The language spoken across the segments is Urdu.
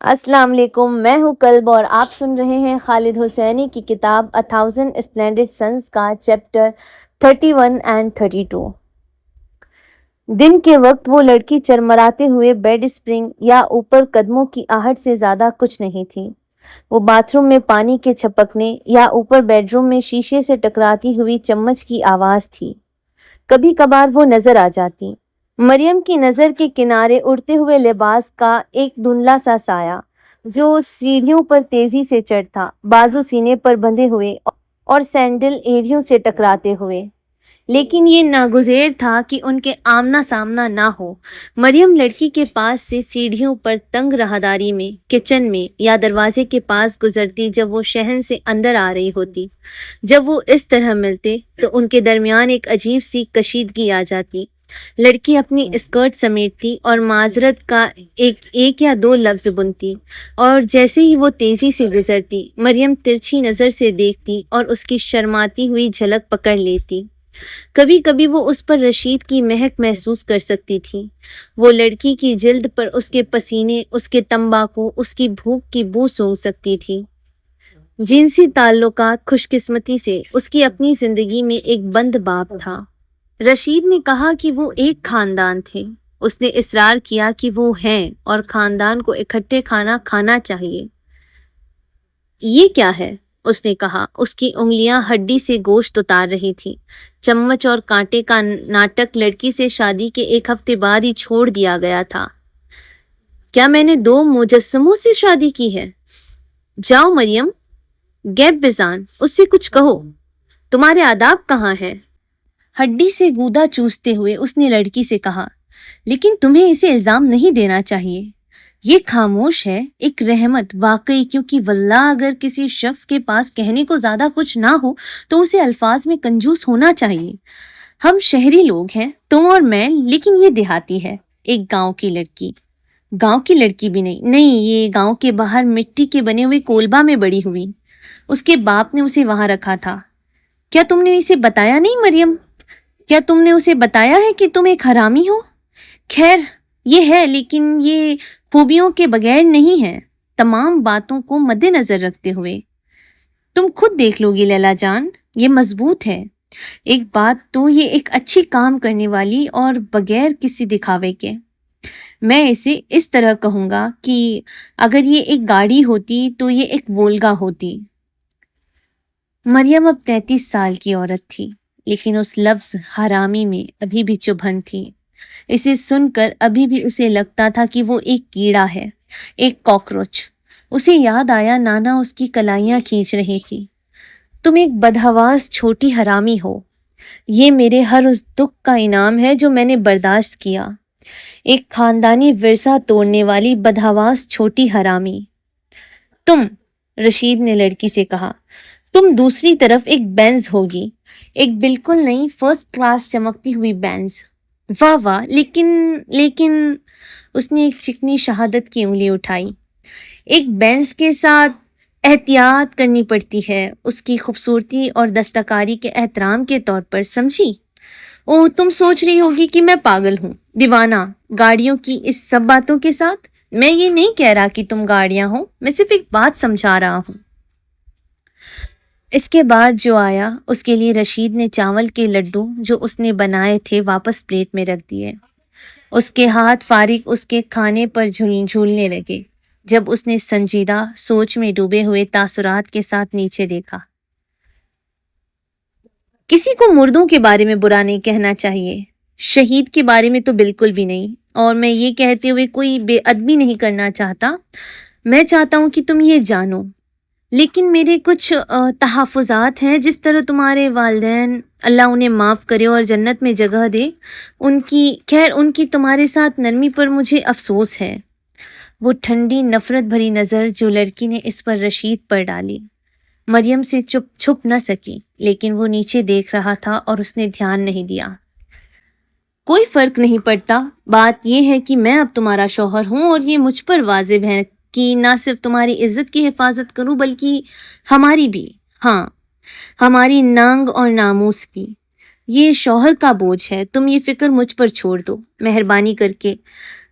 السلام علیکم، میں ہوں کلب اور آپ سن رہے ہیں خالد حسینی کی کتاب A Thousand Splendid Suns کا چیپٹر 31 and 32۔ دن کے وقت وہ لڑکی چرمراتے ہوئے بیڈ اسپرنگ یا اوپر قدموں کی آہٹ سے زیادہ کچھ نہیں تھی۔ وہ باتھ روم میں پانی کے چھپکنے یا اوپر بیڈ روم میں شیشے سے ٹکراتی ہوئی چمچ کی آواز تھی۔ کبھی کبھار وہ نظر آ جاتی، مریم کی نظر کے کنارے اڑتے ہوئے لباس کا ایک دھندلا سا سایہ جو سیڑھیوں پر تیزی سے چڑھتا، بازو سینے پر بندھے ہوئے اور سینڈل ایڑیوں سے ٹکراتے ہوئے۔ لیکن یہ ناگزیر تھا کہ ان کے آمنا سامنا نہ ہو۔ مریم لڑکی کے پاس سے سیڑھیوں پر تنگ راہداری میں، کچن میں یا دروازے کے پاس گزرتی جب وہ شہن سے اندر آ رہی ہوتی۔ جب وہ اس طرح ملتے تو ان کے درمیان ایک عجیب سی کشیدگی آ جاتی۔ لڑکی اپنی اسکرٹ سمیٹتی اور معذرت کا ایک یا دو لفظ بنتی، اور جیسے ہی وہ تیزی سے گزرتی، مریم ترچھی نظر سے دیکھتی اور اس کی شرماتی ہوئی جھلک پکڑ لیتی۔ کبھی کبھی وہ اس پر رشید کی مہک محسوس کر سکتی تھی۔ وہ لڑکی کی جلد پر اس کے پسینے، اس کے تمباکو، اس کی بھوک کی بو سونگھ سکتی تھی۔ جنسی تعلقات خوش قسمتی سے اس کی اپنی زندگی میں ایک بند باب تھا۔ رشید نے کہا کہ وہ ایک خاندان تھے۔ اس نے اصرار کیا کہ وہ ہیں اور خاندان کو اکٹھے کھانا کھانا چاہیے۔ یہ کیا ہے؟ اس نے کہا۔ اس کی انگلیاں ہڈی سے گوشت اتار رہی تھی۔ چمچ اور کانٹے کا ناٹک لڑکی سے شادی کے ایک ہفتے بعد ہی چھوڑ دیا گیا تھا۔ کیا میں نے 2 مجسموں سے شادی کی ہے؟ جاؤ مریم، گیب بزان، اس سے کچھ کہو۔ تمہارے آداب کہاں ہے؟ ہڈی سے گودا چوستے ہوئے اس نے لڑکی سے کہا۔ لیکن تمہیں اسے الزام نہیں دینا چاہیے۔ یہ خاموش ہے، ایک رحمت واقعی، کیونکہ واللہ اگر کسی شخص کے پاس کہنے کو زیادہ کچھ نہ ہو تو اسے الفاظ میں کنجوس ہونا چاہیے۔ ہم شہری لوگ ہیں، تم اور میں، لیکن یہ دیہاتی ہے، ایک گاؤں کی لڑکی۔ گاؤں کی لڑکی بھی نہیں، یہ گاؤں کے باہر مٹی کے بنے ہوئے کولبا میں بڑی ہوئی۔ اس کے باپ نے اسے وہاں رکھا تھا۔ کیا تم نے اسے بتایا نہیں مریم؟ کیا تم نے اسے بتایا ہے کہ تم ایک حرامی ہو؟ خیر، یہ ہے، لیکن یہ خوبیوں کے بغیر نہیں ہے۔ تمام باتوں کو مد نظر رکھتے ہوئے تم خود دیکھ لو گی لیلا جان، یہ مضبوط ہے۔ ایک بات تو یہ ایک اچھی کام کرنے والی اور بغیر کسی دکھاوے کے۔ میں اسے اس طرح کہوں گا کہ اگر یہ ایک گاڑی ہوتی تو یہ ایک وولگا ہوتی۔ مریم اب 33 سال کی عورت تھی، لیکن اس لفظ حرامی میں ابھی بھی چبھن تھی۔ اسے سن کر ابھی بھی اسے لگتا تھا کہ وہ ایک کیڑا ہے، ایک کاکروچ۔ اسے یاد آیا نانا اس کی کلائیاں کھینچ رہی تھی۔ تم ایک بدحواس چھوٹی حرامی ہو۔ یہ میرے ہر اس دکھ کا انعام ہے جو میں نے برداشت کیا۔ ایک خاندانی ورثہ توڑنے والی بدحواس چھوٹی حرامی۔ تم، رشید نے لڑکی سے کہا، تم دوسری طرف ایک بینز ہوگی، ایک بالکل نئی فرسٹ کلاس چمکتی ہوئی بینز۔ واہ واہ، لیکن اس نے ایک چکنی شہادت کی انگلی اٹھائی۔ ایک بینز کے ساتھ احتیاط کرنی پڑتی ہے، اس کی خوبصورتی اور دستکاری کے احترام کے طور پر، سمجھی؟ اوہ، تم سوچ رہی ہوگی کہ میں پاگل ہوں، دیوانہ، گاڑیوں کی اس سب باتوں کے ساتھ۔ میں یہ نہیں کہہ رہا کہ تم گاڑیاں ہو، میں صرف ایک بات سمجھا رہا ہوں۔ اس کے بعد جو آیا، اس کے لیے رشید نے چاول کے لڈو جو اس نے بنائے تھے واپس پلیٹ میں رکھ دیے۔ اس کے ہاتھ فارغ اس کے کھانے پر جھولنے لگے جب اس نے سنجیدہ سوچ میں ڈوبے ہوئے تاثرات کے ساتھ نیچے دیکھا۔ کسی کو مردوں کے بارے میں برا نہیں کہنا چاہیے، شہید کے بارے میں تو بالکل بھی نہیں، اور میں یہ کہتے ہوئے کوئی بے ادبی نہیں کرنا چاہتا۔ میں چاہتا ہوں کہ تم یہ جانو، لیکن میرے کچھ تحفظات ہیں۔ جس طرح تمہارے والدین، اللہ انہیں معاف کرے اور جنت میں جگہ دے، ان کی تمہارے ساتھ نرمی پر مجھے افسوس ہے۔ وہ ٹھنڈی نفرت بھری نظر جو لڑکی نے اس پر رشید پر ڈالی، مریم سے چھپ نہ سکی، لیکن وہ نیچے دیکھ رہا تھا اور اس نے دھیان نہیں دیا۔ کوئی فرق نہیں پڑتا، بات یہ ہے کہ میں اب تمہارا شوہر ہوں اور یہ مجھ پر واجب ہے کہ نہ صرف تمہاری عزت کی حفاظت کروں بلکہ ہماری بھی، ہاں، ہماری ننگ اور ناموس کی۔ یہ شوہر کا بوجھ ہے، تم یہ فکر مجھ پر چھوڑ دو، مہربانی کر کے۔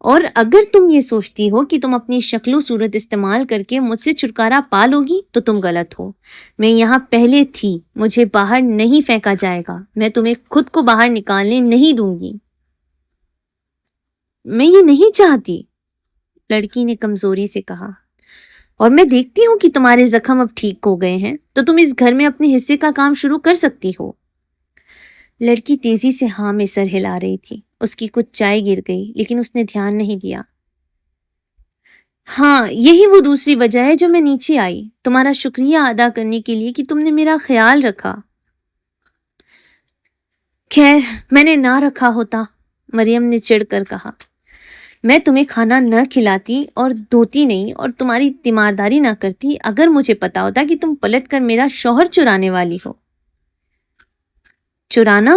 اور اگر تم یہ سوچتی ہو کہ تم اپنی شکل و صورت استعمال کر کے مجھ سے چھٹکارا پا لو گی تو تم غلط ہو۔ میں یہاں پہلے تھی، مجھے باہر نہیں پھینکا جائے گا، میں تمہیں خود کو باہر نکالنے نہیں دوں گی۔ میں یہ نہیں چاہتی، لڑکی نے کمزوری سے کہا، اور میں دیکھتی ہوں کہ تمہارے زخم اب ٹھیک ہو گئے ہیں تو تم اس گھر میں اپنے حصے کا کام شروع کر سکتی ہو۔ لڑکی تیزی سے ہاں میں سر ہلا رہی تھی۔ اس کی کچھ چائے گر گئی لیکن اس نے دھیان نہیں دیا۔ ہاں، یہی وہ دوسری وجہ ہے جو میں نیچے آئی، تمہارا شکریہ ادا کرنے کے لیے کہ تم نے میرا خیال رکھا۔ خیر، میں نے نہ رکھا ہوتا، مریم نے چڑھ کر کہا۔ میں تمہیں کھانا نہ کھلاتی اور دھوتی نہیں اور تمہاری تیمارداری نہ کرتی اگر مجھے پتا ہوتا کہ تم پلٹ کر میرا شوہر چرانے والی ہو۔ چرانا؟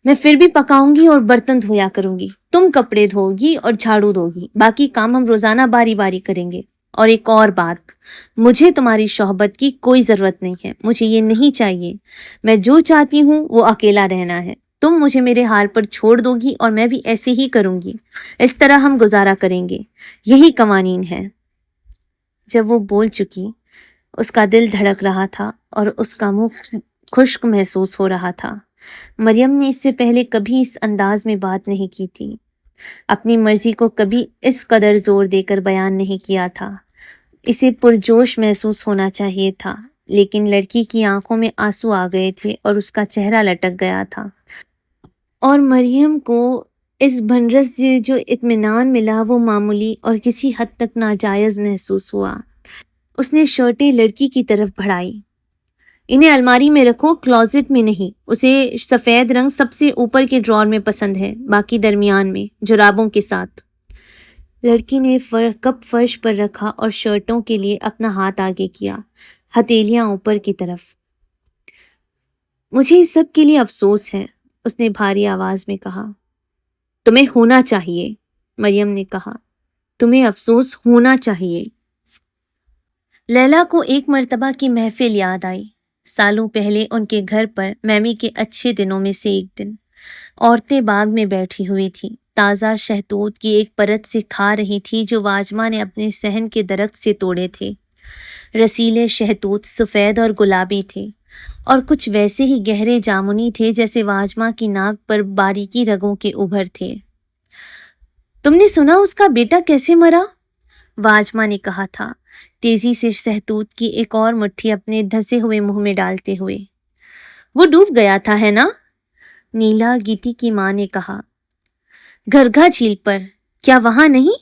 میں پھر بھی پکاؤں گی اور برتن دھویا کروں گی، تم کپڑے دھو گی اور جھاڑو دو گی، باقی کام ہم روزانہ باری باری کریں گے۔ اور ایک اور بات، مجھے تمہاری صحبت کی کوئی ضرورت نہیں ہے، مجھے یہ نہیں چاہیے۔ میں جو چاہتی ہوں وہ اکیلا رہنا ہے۔ تم مجھے میرے حال پر چھوڑ دو گی اور میں بھی ایسے ہی کروں گی، اس طرح ہم گزارا کریں گے، یہی قوانین ہے۔ جب وہ بول چکی، اس کا دل دھڑک رہا تھا اور اس کا منہ خشک محسوس ہو رہا تھا۔ مریم نے اس سے پہلے کبھی اس انداز میں بات نہیں کی تھی، اپنی مرضی کو کبھی اس قدر زور دے کر بیان نہیں کیا تھا۔ اسے پرجوش محسوس ہونا چاہیے تھا، لیکن لڑکی کی آنکھوں میں آنسو آ گئے تھے اور اس کا چہرہ لٹک گیا تھا، اور مریم کو اس بھنرس سے جو اطمینان ملا وہ معمولی اور کسی حد تک ناجائز محسوس ہوا۔ اس نے شرٹیں لڑکی کی طرف بڑھائی۔ انہیں الماری میں رکھو، کلازٹ میں نہیں۔ اسے سفید رنگ سب سے اوپر کے ڈرار میں پسند ہے، باقی درمیان میں، جرابوں کے ساتھ۔ لڑکی نے کپ فرش پر رکھا اور شرٹوں کے لیے اپنا ہاتھ آگے کیا، ہتھیلیاں اوپر کی طرف۔ مجھے اس سب کے لیے افسوس ہے، اس نے بھاری آواز میں کہا۔ تمہیں ہونا چاہیے، مریم نے کہا، تمہیں افسوس ہونا چاہیے۔ لیلا کو ایک مرتبہ کی محفل یاد آئی، سالوں پہلے ان کے گھر پر میمی کے اچھے دنوں میں سے ایک دن۔ عورتیں باغ میں بیٹھی ہوئی تھیں، تازہ شہتوت کی ایک پرت سے کھا رہی تھی جو واجمہ نے اپنے صحن کے درخت سے توڑے تھے۔ رسیلے شہتوت سفید اور گلابی تھے اور کچھ ویسے ہی گہرے جامنی تھے جیسے واجمہ کی ناک پر باریکی رگوں کے ابھر تھے۔ تم نے سنا اس کا بیٹا کیسے مرا؟ واجمہ نے کہا تھا، تیزی سے شہتوت کی ایک اور مٹھی اپنے دھسے ہوئے منہ میں ڈالتے ہوئے۔ وہ ڈوب گیا تھا ہے نا؟ نیلا گیتی کی ماں نے کہا۔ گھرگھا جھیل پر، کیا وہاں نہیں؟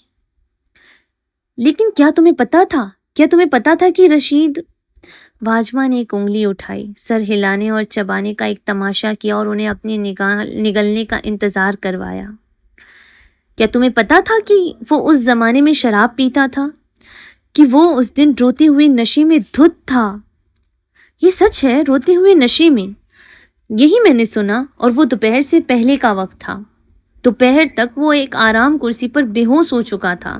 لیکن کیا تمہیں پتا تھا؟ کیا تمہیں پتا تھا کہ رشید؟ واجمہ نے ایک انگلی اٹھائی، سر ہلانے اور چبانے کا ایک تماشا کیا اور انہیں اپنی نگلنے کا انتظار کروایا۔ کیا تمہیں پتا تھا کہ وہ اس زمانے میں شراب پیتا تھا، کہ وہ اس دن روتے ہوئے نشے میں دھت تھا؟ یہ سچ ہے، روتے ہوئے نشے میں، یہی میں نے سنا، اور وہ دوپہر سے پہلے کا وقت تھا۔ دوپہر تک وہ ایک آرام کرسی پر بے ہوش ہو چکا تھا۔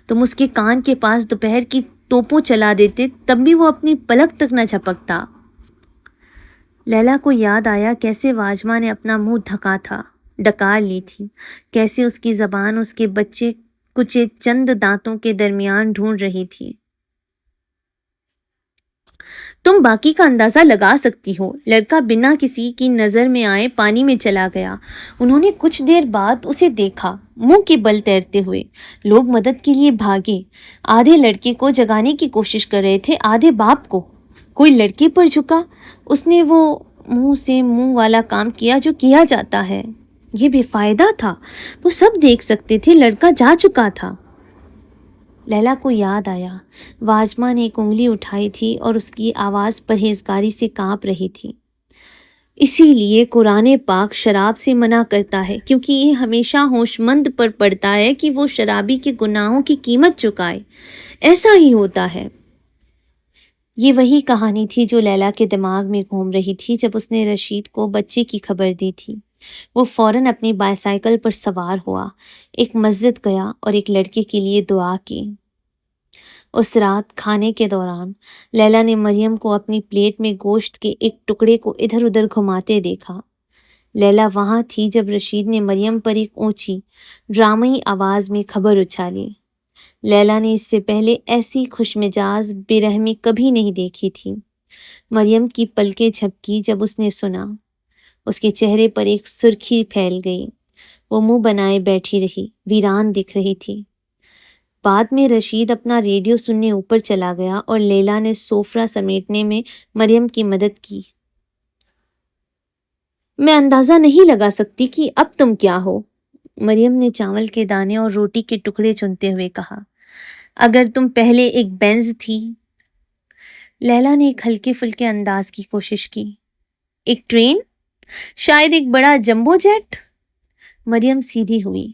تم اس کے کان کے پاس دوپہر کی توپوں چلا دیتے تب بھی وہ اپنی پلک تک نہ جھپکتا۔ لیلا کو یاد آیا کیسے واجمہ نے اپنا منہ ڈھکا تھا، ڈکار لی تھی، کیسے اس کی زبان اس کے بچے کچے چند دانتوں کے درمیان ڈھونڈ رہی تھی۔ تم باقی کا اندازہ لگا سکتی ہو، لڑکا بنا کسی کی نظر میں آئے پانی میں چلا گیا۔ انہوں نے کچھ دیر بعد اسے دیکھا، منہ کے بل تیرتے ہوئے۔ لوگ مدد کے لیے بھاگے، آدھے لڑکے کو جگانے کی کوشش کر رہے تھے، آدھے باپ کو۔ کوئی لڑکے پر جھکا، اس نے وہ منہ سے منہ والا کام کیا جو کیا جاتا ہے۔ یہ بے فائدہ تھا، وہ سب دیکھ سکتے تھے، لڑکا جا چکا تھا۔ لیلا کو یاد آیا، واجمہ نے ایک انگلی اٹھائی تھی اور اس کی آواز پرہیزگاری سے کانپ رہی تھی۔ اسی لیے قرآن پاک شراب سے منع کرتا ہے، کیونکہ یہ ہمیشہ ہوش مند پر پڑتا ہے کہ وہ شرابی کے گناہوں کی قیمت چکائے۔ ایسا ہی ہوتا ہے۔ یہ وہی کہانی تھی جو لیلا کے دماغ میں گھوم رہی تھی جب اس نے رشید کو بچے کی خبر دی تھی۔ وہ فوراً اپنی بائیسائیکل پر سوار ہوا، ایک مسجد گیا اور ایک لڑکے کے لیے دعا کی۔ اس رات کھانے کے دوران لیلا نے مریم کو اپنی پلیٹ میں گوشت کے ایک ٹکڑے کو ادھر ادھر گھماتے دیکھا۔ لیلا وہاں تھی جب رشید نے مریم پر ایک اونچی ڈرامائی آواز میں خبر اچھالی۔ لیلا نے اس سے پہلے ایسی خوش مزاج بے رحمی کبھی نہیں دیکھی تھی۔ مریم کی پلکیں جھپکی جب اس نے سنا۔ اس کے چہرے پر ایک سرخی پھیل گئی۔ وہ منہ بنائے بیٹھی رہی، ویران دکھ رہی تھی۔ بعد میں رشید اپنا ریڈیو سننے اوپر چلا گیا اور لیلا نے سوفرا سمیٹنے میں مریم کی مدد کی۔ میں اندازہ نہیں لگا سکتی کہ اب تم کیا ہو، مریم نے چاول کے دانے اور روٹی کے ٹکڑے چنتے ہوئے کہا۔ اگر تم پہلے ایک بینز تھی۔ لیلا نے ایک ہلکے پھلکے انداز کی کوشش کی۔ ایک ٹرین؟ شاید ایک بڑا جمبو جیٹ؟ مریم سیدھی ہوئی۔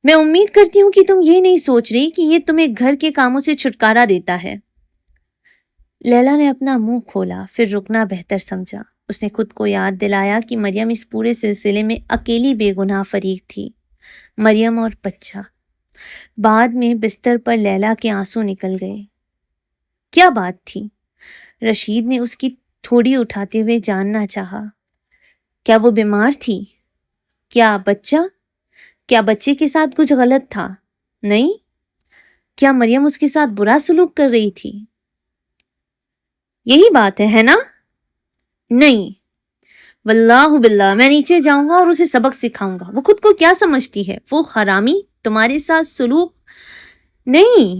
میں امید کرتی ہوں کہ تم یہ نہیں سوچ رہی کہ یہ تمہیں گھر کے کاموں سے چھٹکارا دیتا ہے۔ لیلا نے اپنا منہ کھولا، پھر رکنا بہتر سمجھا۔ اس نے خود کو یاد دلایا کہ مریم اس پورے سلسلے میں اکیلی بے گناہ فریق تھی، مریم اور بچہ۔ بعد میں بستر پر لیلا کے آنسو نکل گئے۔ کیا بات تھی؟ رشید نے اس کی تھوڑی اٹھاتے ہوئے جاننا چاہا۔ کیا وہ بیمار تھی؟ کیا بچے کے ساتھ کچھ غلط تھا؟ نہیں؟ کیا مریم اس کے ساتھ برا سلوک کر رہی تھی؟ یہی بات ہے نا؟ نہیں، واللہ باللہ میں نیچے جاؤں گا اور اسے سبق سکھاؤں گا۔ وہ خود کو کیا سمجھتی ہے؟ وہ حرامی تمہارے ساتھ سلوک نہیں۔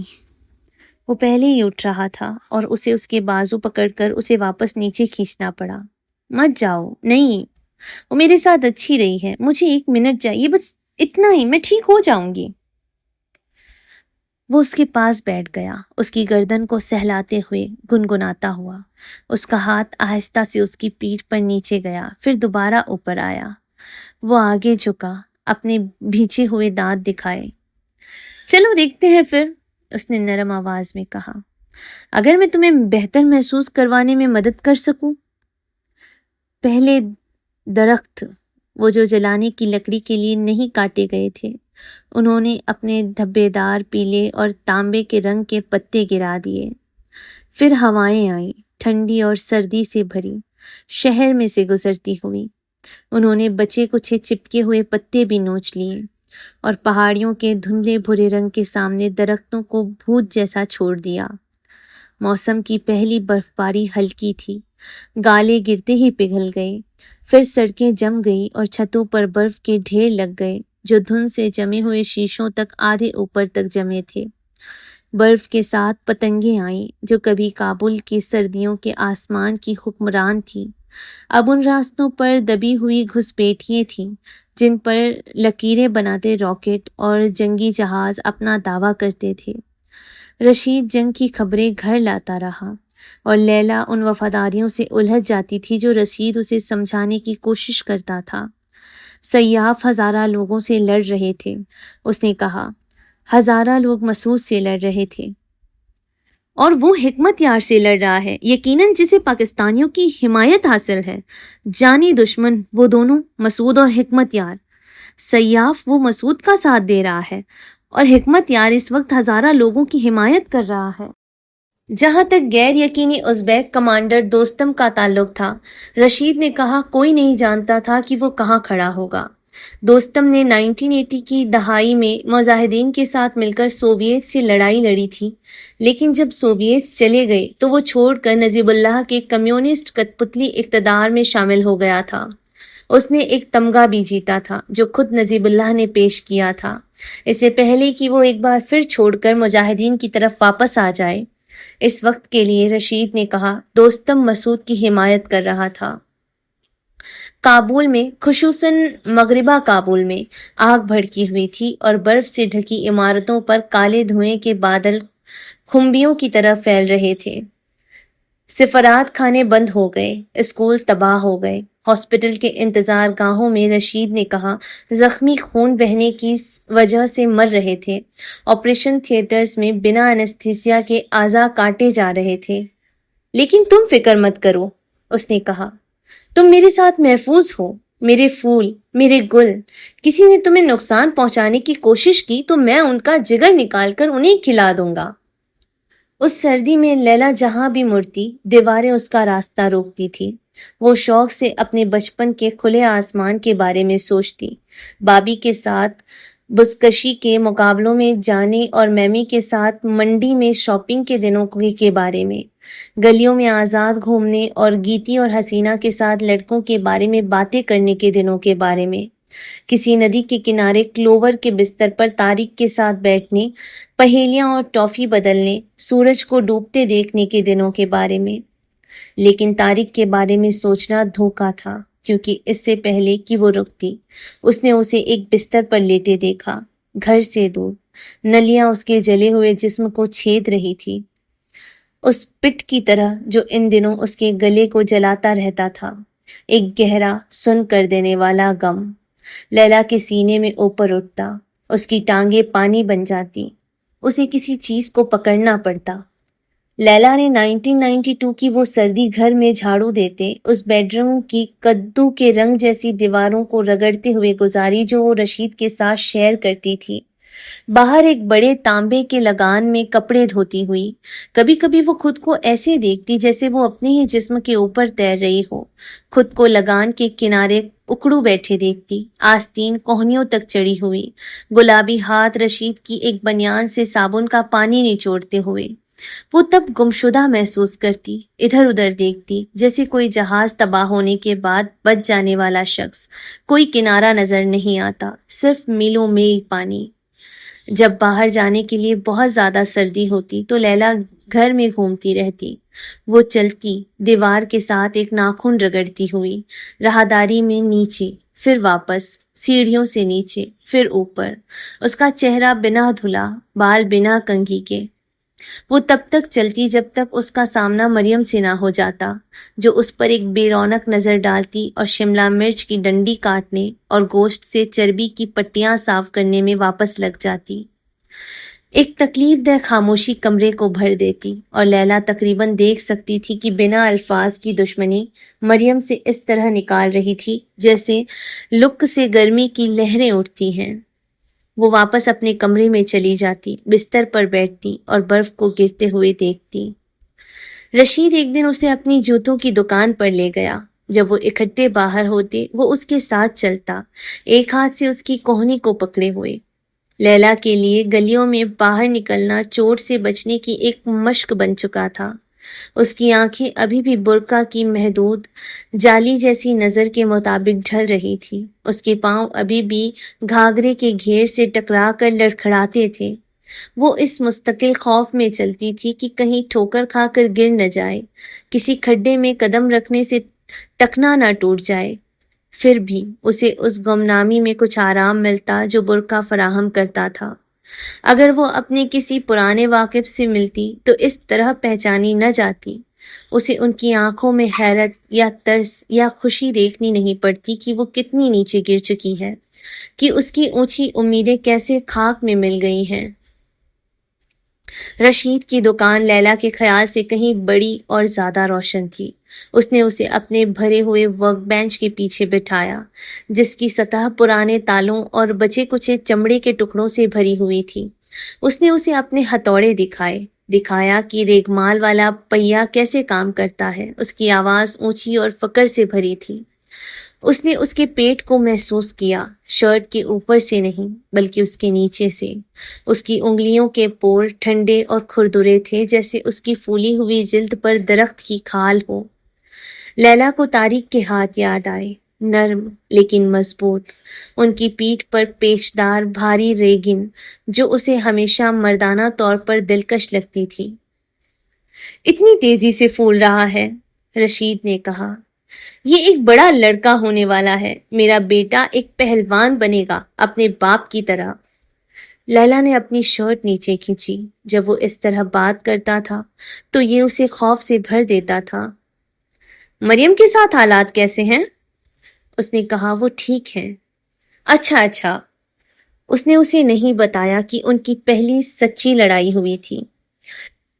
وہ پہلے ہی اٹھ رہا تھا اور اسے اس کے بازو پکڑ کر اسے واپس نیچے کھینچنا پڑا۔ مت جاؤ، نہیں، وہ میرے ساتھ اچھی رہی ہے، مجھے 1 منٹ چاہیے، بس اتنا ہی، میں ٹھیک ہو جاؤں گی۔ وہ اس کے پاس بیٹھ گیا، اس کی گردن کو سہلاتے ہوئے، گنگناتا ہوا۔ اس کا ہاتھ آہستہ سے اس کی پیٹھ پر نیچے گیا، پھر دوبارہ اوپر آیا۔ وہ آگے جھکا، اپنے بھیچے ہوئے دانت دکھائے۔ چلو دیکھتے ہیں پھر، اس نے نرم آواز میں کہا، اگر میں تمہیں بہتر محسوس کروانے میں مدد کر سکوں۔ پہلے درخت، وہ جو جلانے کی لکڑی کے لیے نہیں کاٹے گئے تھے، انہوں نے اپنے دھبے دار پیلے اور تانبے کے رنگ کے پتے گرا دیے۔ پھر ہوائیں آئیں، ٹھنڈی اور سردی سے بھری، شہر میں سے گزرتی ہوئی۔ انہوں نے بچے کچھ چپکے ہوئے پتے بھی نوچ لیے اور پہاڑیوں کے دھندلے بھورے رنگ کے سامنے درختوں کو بھوت جیسا چھوڑ دیا۔ موسم کی پہلی برف باری ہلکی تھی، گالے گرتے ہی پگھل گئے، پھر سڑکیں جم گئی اور چھتوں پر برف کے ڈھیر لگ گئے جو دھند سے جمے ہوئے شیشوں تک آدھے اوپر تک جمے تھے۔ برف کے ساتھ پتنگیں آئیں جو کبھی کابل کے سردیوں کے آسمان کی حکمران تھیں، اب ان راستوں پر دبی ہوئی گھسپیٹیاں تھیں جن پر لکیریں بناتے راکٹ اور جنگی جہاز اپنا دعویٰ کرتے تھے۔ رشید جنگ کی خبریں گھر لاتا رہا اور لیلا ان وفاداریوں سے الجھ جاتی تھی جو رشید اسے سمجھانے کی کوشش کرتا تھا۔ سیاف ہزارہ لوگوں سے لڑ رہے تھے، اس نے کہا، ہزارہ لوگ مسعود سے لڑ رہے تھے اور وہ حکمت یار سے لڑ رہا ہے، یقیناً جسے پاکستانیوں کی حمایت حاصل ہے۔ جانی دشمن وہ دونوں، مسعود اور حکمت یار۔ سیاف وہ مسعود کا ساتھ دے رہا ہے اور حکمت یار اس وقت ہزارہ لوگوں کی حمایت کر رہا ہے۔ جہاں تک غیر یقینی ازبیک کمانڈر دوستم کا تعلق تھا، رشید نے کہا، کوئی نہیں جانتا تھا کہ وہ کہاں کھڑا ہوگا۔ دوستم نے 1980 کی دہائی میں مجاہدین کے ساتھ مل کر سوویت سے لڑائی لڑی تھی، لیکن جب سوویت چلے گئے تو وہ چھوڑ کر نجیب اللہ کے کمیونسٹ کٹپتلی اقتدار میں شامل ہو گیا تھا۔ اس نے ایک تمغہ بھی جیتا تھا جو خود نجیب اللہ نے پیش کیا تھا، اس سے پہلے کہ وہ ایک بار پھر چھوڑ کر مجاہدین کی طرف واپس آ جائے۔ اس وقت کے لیے رشید نے کہا، دوستم مسعود کی حمایت کر رہا تھا۔ کابل میں، خصوصاً مغربہ کابل میں آگ بھڑکی ہوئی تھی اور برف سے ڈھکی عمارتوں پر کالے دھوئیں کے بادل خمبیوں کی طرح پھیل رہے تھے۔ سفارت خانے بند ہو گئے، اسکول تباہ ہو گئے۔ ہاسپٹل کے انتظار گاہوں میں رشید نے کہا، زخمی خون بہنے کی وجہ سے مر رہے تھے، آپریشن تھیٹرز میں بنا انستھیسیا کے اعضاء کاٹے جا رہے تھے۔ لیکن تم فکر مت کرو، اس نے کہا، تم میرے ساتھ محفوظ ہو، میرے پھول، میرے گل۔ کسی نے تمہیں نقصان پہنچانے کی کوشش کی تو میں ان کا جگر نکال کر انہیں کھلا دوں گا۔ اس سردی میں لیلا جہاں بھی مڑتی، دیواریں اس کا راستہ روکتی تھی۔ وہ شوق سے اپنے بچپن کے کھلے آسمان کے بارے میں سوچتی، بابی کے ساتھ بزکشی کے مقابلوں میں جانے اور میمی کے ساتھ منڈی میں شاپنگ کے دنوں کے بارے میں، گلیوں میں آزاد گھومنے اور گیتی اور حسینہ کے ساتھ لڑکوں کے بارے میں باتیں کرنے کے دنوں کے بارے میں، کسی ندی کے کنارے کلوور کے بستر پر طارق کے ساتھ بیٹھنے، پہیلیاں اور ٹافی بدلنے، سورج کو ڈوبتے دیکھنے کے دنوں کے بارے میں۔ لیکن طارق کے بارے میں سوچنا دھوکا تھا، کیونکہ اس سے پہلے کہ وہ رکتی، اس نے اسے ایک بستر پر لیٹے دیکھا، گھر سے دور، نلیاں اس کے جلے ہوئے جسم کو چھید رہی تھی، اس پٹ کی طرح جو ان دنوں اس کے گلے کو جلاتا رہتا تھا، ایک گہرا سن کر دینے والا غم۔ لیلا کے سینے میں اوپر اٹھتا، اس کی ٹانگیں پانی بن جاتی، اسے کسی چیز کو پکڑنا پڑتا۔ لیلا نے 1992 کی وہ سردی گھر میں جھاڑو دیتے اس بیڈ روم کی کدو کے رنگ جیسی دیواروں کو رگڑتے ہوئے گزاری جو وہ رشید کے ساتھ شیئر کرتی تھی۔ باہر ایک بڑے تانبے کے لگان میں کپڑے دھوتی ہوئی، کبھی کبھی وہ خود کو ایسے دیکھتی جیسے وہ اپنے ہی جسم کے اوپر تیر رہی ہو، خود کو لگان کے کنارے اکڑو بیٹھے دیکھتی، آستین کوہنیوں تک چڑھی ہوئی، گلابی ہاتھ رشید کی ایک بنیان سے صابن کا پانی نچوڑتے ہوئے۔ وہ تب گمشدہ محسوس کرتی، ادھر ادھر دیکھتی، جیسے کوئی جہاز تباہ ہونے کے بعد بچ جانے والا شخص، کوئی کنارہ نظر نہیں آتا، صرف میلوں میل پانی۔ جب باہر جانے کے لیے بہت زیادہ سردی ہوتی تو لیلا گھر میں گھومتی رہتی، وہ چلتی، دیوار کے ساتھ ایک ناخن رگڑتی ہوئی، راہداری میں نیچے، پھر واپس، سیڑھیوں سے نیچے، پھر اوپر، اس کا چہرہ بنا دھلا، بال بنا کنگھی کے۔ وہ تب تک چلتی جب تک اس کا سامنا مریم سے نہ ہو جاتا، جو اس پر ایک بے رونق نظر ڈالتی اور شملہ مرچ کی ڈنڈی کاٹنے اور گوشت سے چربی کی پٹیاں صاف کرنے میں واپس لگ جاتی۔ ایک تکلیف دہ خاموشی کمرے کو بھر دیتی اور لیلا تقریباً دیکھ سکتی تھی کہ بنا الفاظ کی دشمنی مریم سے اس طرح نکال رہی تھی جیسے لک سے گرمی کی لہریں اٹھتی ہیں۔ وہ واپس اپنے کمرے میں چلی جاتی، بستر پر بیٹھتی اور برف کو گرتے ہوئے دیکھتی۔ رشید ایک دن اسے اپنی جوتوں کی دکان پر لے گیا۔ جب وہ اکٹھے باہر ہوتے وہ اس کے ساتھ چلتا، ایک ہاتھ سے اس کی کوہنی کو پکڑے ہوئے۔ لیلا کے لیے گلیوں میں باہر نکلنا چوٹ سے بچنے کی ایک مشق بن چکا تھا۔ اس کی آنکھیں ابھی بھی برقع کی محدود جالی جیسی نظر کے مطابق ڈھل رہی تھی، اس کے پاؤں ابھی بھی گھاگرے کے گھیر سے ٹکرا کر لڑکھڑاتے تھے۔ وہ اس مستقل خوف میں چلتی تھی کہ کہیں ٹھوکر کھا کر گر نہ جائے، کسی کھڈے میں قدم رکھنے سے ٹکنا نہ ٹوٹ جائے۔ پھر بھی اسے اس گمنامی میں کچھ آرام ملتا جو برقع فراہم کرتا تھا۔ اگر وہ اپنے کسی پرانے واقف سے ملتی تو اس طرح پہچانی نہ جاتی، اسے ان کی آنکھوں میں حیرت یا ترس یا خوشی دیکھنی نہیں پڑتی کہ وہ کتنی نیچے گر چکی ہے، کہ اس کی اونچی امیدیں کیسے خاک میں مل گئی ہیں۔ رشید کی دکان لیلا کے خیال سے کہیں بڑی اور زیادہ روشن تھی۔ اس نے اسے اپنے بھرے ہوئے ورک بینچ کے پیچھے بٹھایا، جس کی سطح پرانے تالوں اور بچے کچے چمڑے کے ٹکڑوں سے بھری ہوئی تھی۔ اس نے اسے اپنے ہتھوڑے دکھایا کہ ریگمال والا پہیا کیسے کام کرتا ہے۔ اس کی آواز اونچی اور فکر سے بھری تھی۔ اس نے اس کے پیٹ کو محسوس کیا، شرٹ کے اوپر سے نہیں بلکہ اس کے نیچے سے۔ اس کی انگلیوں کے پور ٹھنڈے اور کھردرے تھے، جیسے اس کی پھولی ہوئی جلد پر درخت کی کھال ہو۔ لیلا کو طارق کے ہاتھ یاد آئے، نرم لیکن مضبوط، ان کی پیٹھ پر پیچدار بھاری ریگن جو اسے ہمیشہ مردانہ طور پر دلکش لگتی تھی۔ اتنی تیزی سے پھول رہا ہے، رشید نے کہا۔ یہ ایک بڑا لڑکا ہونے والا ہے، میرا بیٹا ایک پہلوان بنے گا، اپنے باپ کی طرح۔ لیلا نے اپنی شرٹ نیچے کھینچی۔ جب وہ اس طرح بات کرتا تھا تو یہ اسے خوف سے بھر دیتا تھا۔ مریم کے ساتھ حالات کیسے ہیں؟ اس نے کہا۔ وہ ٹھیک ہیں۔ اچھا۔ اس نے اسے نہیں بتایا کہ ان کی پہلی سچی لڑائی ہوئی تھی۔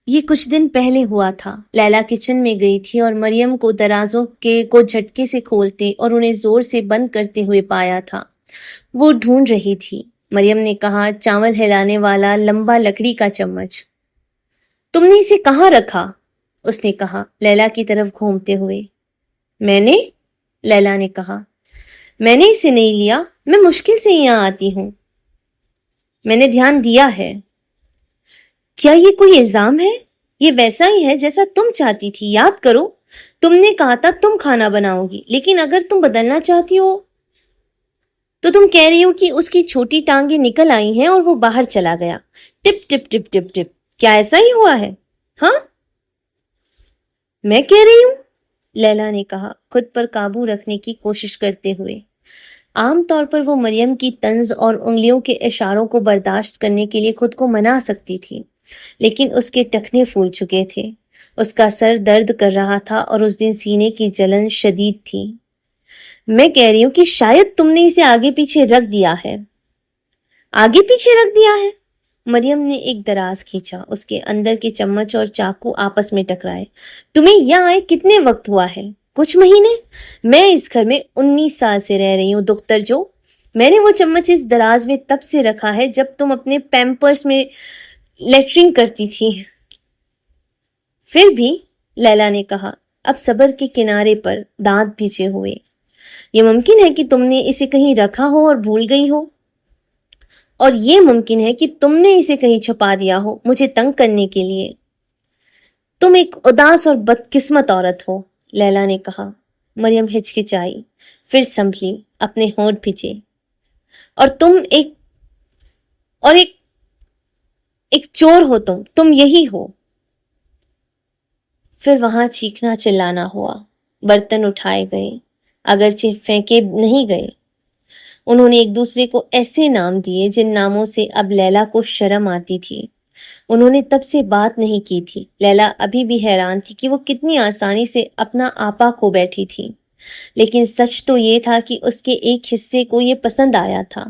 یہ کچھ دن پہلے ہوا تھا۔ لیلا کچن میں گئی تھی اور مریم کو درازوں کو جھٹکے سے کھولتے اور انہیں زور سے بند کرتے ہوئے پایا تھا۔ وہ ڈھونڈ رہی تھی۔ مریم نے کہا، چاول ہلانے والا لمبا لکڑی کا چمچ۔ تم نے اسے کہاں رکھا؟ اس نے کہا، لیلا کی طرف گھومتے ہوئے۔ میں نے؟ لیلا نے کہا۔ میں نے اسے نہیں لیا، میں مشکل سے یہاں آتی ہوں۔ میں نے دھیان دیا ہے۔ کیا یہ کوئی الزام ہے؟ یہ ویسا ہی ہے جیسا تم چاہتی تھی، یاد کرو۔ تم نے کہا تھا تم کھانا بناؤ گی، لیکن اگر تم بدلنا چاہتی ہو تو تم کہہ رہی ہو کہ اس کی چھوٹی ٹانگیں نکل آئی ہیں اور وہ باہر چلا گیا۔ ٹپ ٹپ ٹپ ٹپ ٹپ۔ کیا ایسا ہی ہوا ہے؟ ہاں، میں کہہ رہی ہوں، لیلا نے کہا، خود پر قابو رکھنے کی کوشش کرتے ہوئے۔ عام طور پر وہ مریم کی طنز اور انگلیوں کے اشاروں کو برداشت کرنے کے لیے خود کو منا سکتی تھی، لیکن اس کے ٹخنے پھول چکے تھے، اس کا سر درد کر رہا تھا اور اس دن سینے کی جلن شدید تھی۔ میں کہہ رہی ہوں کہ شاید تم نے اسے آگے پیچھے رکھ دیا ہے۔ آگے پیچھے رکھ دیا ہے؟ مریم نے ایک دراز کھینچا، اس کے اندر کے چمچ اور چاقو آپس میں ٹکرائے۔ تمہیں یہاں آئے کتنے وقت ہوا ہے؟ کچھ مہینے؟ میں اس گھر میں 19 سال سے رہ رہی ہوں دختر جو۔ میں نے وہ چمچ اس دراز میں تب سے رکھا ہے جب تم اپنے پیمپرس میں لیٹرنگ کرتی تھی۔ پھر بھی، لیلا نے کہا، اب صبر کے کنارے پر، دانت بھیجے ہوئے، یہ ممکن ہے کہ تم نے اسے کہیں رکھا ہو اور بھول گئی ہو، اور یہ ممکن ہے کہ تم نے اسے کہیں چھپا دیا ہو مجھے تنگ کرنے کے لیے۔ تم ایک اداس اور بدقسمت عورت ہو، لیلا نے کہا۔ مریم ہچکچائی، پھر سنبھلی، اپنے ہونٹ بھیجے۔ اور تم ایک چور ہو، تم یہی ہو۔ پھر وہاں چیخنا چلانا ہوا، برتن اٹھائے گئے، اگرچہ پھینکے نہیں گئے۔ انہوں نے ایک دوسرے کو ایسے نام دیے جن ناموں سے اب لیلا کو شرم آتی تھی۔ انہوں نے تب سے بات نہیں کی تھی۔ لیلا ابھی بھی حیران تھی کہ وہ کتنی آسانی سے اپنا آپا کھو بیٹھی تھی، لیکن سچ تو یہ تھا کہ اس کے ایک حصے کو یہ پسند آیا تھا،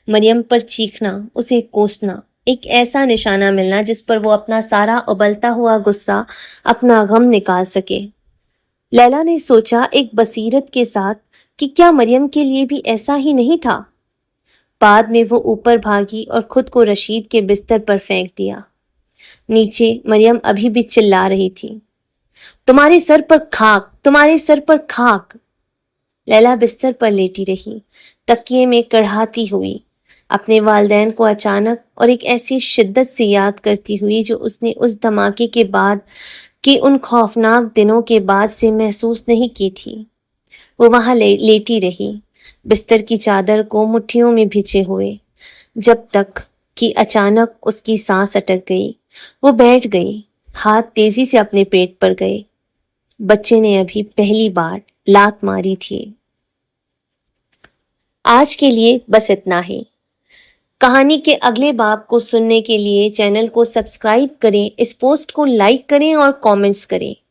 مریم پر چیخنا، اسے کوسنا، ایک ایسا نشانہ ملنا جس پر وہ اپنا سارا ابلتا ہوا غصہ، اپنا غم نکال سکے۔ لیلا نے سوچا ایک بصیرت کے ساتھ کہ کیا مریم کے لیے بھی ایسا ہی نہیں تھا؟ بعد میں وہ اوپر بھاگی اور خود کو رشید کے بستر پر پھینک دیا۔ نیچے مریم ابھی بھی چلا رہی تھی، تمہارے سر پر خاک، تمہارے سر پر خاک۔ لیلا بستر پر لیٹی رہی، تکیے میں کڑھاتی ہوئی، اپنے والدین کو اچانک اور ایک ایسی شدت سے یاد کرتی ہوئی جو اس نے اس دھماکے کے بعد کے ان خوفناک دنوں کے بعد سے محسوس نہیں کی تھی۔ وہ وہاں لیٹی رہی، بستر کی چادر کو مٹھیوں میں بھیجے ہوئے، جب تک کہ اچانک اس کی سانس اٹک گئی۔ وہ بیٹھ گئی، ہاتھ تیزی سے اپنے پیٹ پر گئے۔ بچے نے ابھی پہلی بار لات ماری تھی۔ آج کے لیے بس اتنا ہی۔ کہانی کے اگلے باب کو سننے کے لیے چینل کو سبسکرائب کریں، اس پوسٹ کو لائک کریں اور کامنٹس کریں۔